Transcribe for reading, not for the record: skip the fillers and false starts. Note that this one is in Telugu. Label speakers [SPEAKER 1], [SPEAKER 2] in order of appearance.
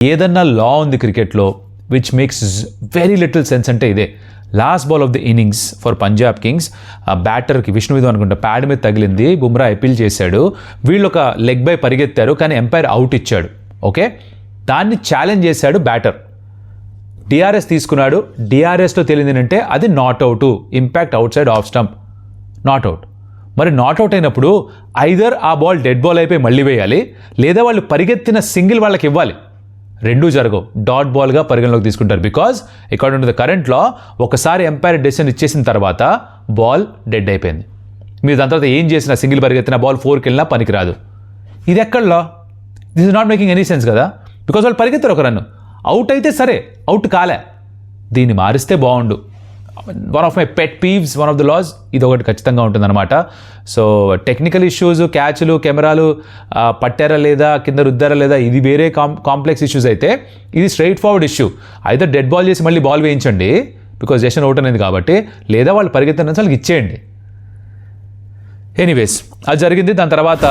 [SPEAKER 1] ఏదన్నా లా ఉంది క్రికెట్లో which makes very little sense అంటే ఇదే. Last ball of the innings for Punjab Kings, ఆ బ్యాటర్కి విష్ణువిధు అనుకుంటా ప్యాడ్ మీద తగిలింది, బుమ్రా అపీల్ చేశాడు, వీళ్ళు ఒక లెగ్ బై పరిగెత్తారు కానీ ఎంపైర్ అవుట్ ఇచ్చాడు. ఓకే, దాన్ని ఛాలెంజ్ చేశాడు బ్యాటర్, డిఆర్ఎస్ తీసుకున్నాడు. డిఆర్ఎస్లో తెలియదు అది not out, impact out side off stump, not out. మరి నాట్ అవుట్ అయినప్పుడు ఐదర్ ఆ బాల్ డెడ్ బాల్ అయిపోయి మళ్ళీ వేయాలి, లేదా వాళ్ళు పరిగెత్తిన సింగిల్ వాళ్ళకి ఇవ్వాలి. రెండూ జరగవు, డాట్ బాల్గా పరిగణలోకి తీసుకుంటారు. Because according to the current law ఒకసారి ఎంపైర్ డెసిషన్ ఇచ్చేసిన తర్వాత బాల్ డెడ్ అయిపోయింది. మీరు దాని తర్వాత ఏం చేసినా, సింగిల్ పరిగెత్తిన బాల్ 4కి వెళ్ళినా పనికిరాదు. ఇది ఎక్కడ లా? This is not making any sense కదా. బికాజ్ వాళ్ళు పరిగెత్తారు ఒక రన్ను, అవుట్ అయితే సరే, అవుట్ కాలే. దీన్ని మారిస్తే బాగుండు. One of my pet peeves, one of the laws ఇది ఒకటి ఖచ్చితంగా ఉంటుందన్నమాట. సో టెక్నికల్ ఇష్యూస్, క్యాచ్లు, కెమెరాలు పట్టారా లేదా, కింద రుద్దారా లేదా, ఇది వేరే కాంప్లెక్స్ ఇష్యూస్ అయితే ఇది స్ట్రైట్ ఫార్వర్డ్ ఇష్యూ. అయితే డెడ్ బాల్ చేసి మళ్ళీ బాల్ వేయించండి బికాజ్ జషన్ అవుట్ అనేది కాబట్టి, లేదా వాళ్ళు పరిగెత్తిన వాళ్ళకి ఇచ్చేయండి. ఎనీవేస్ అది జరిగింది. దాని తర్వాత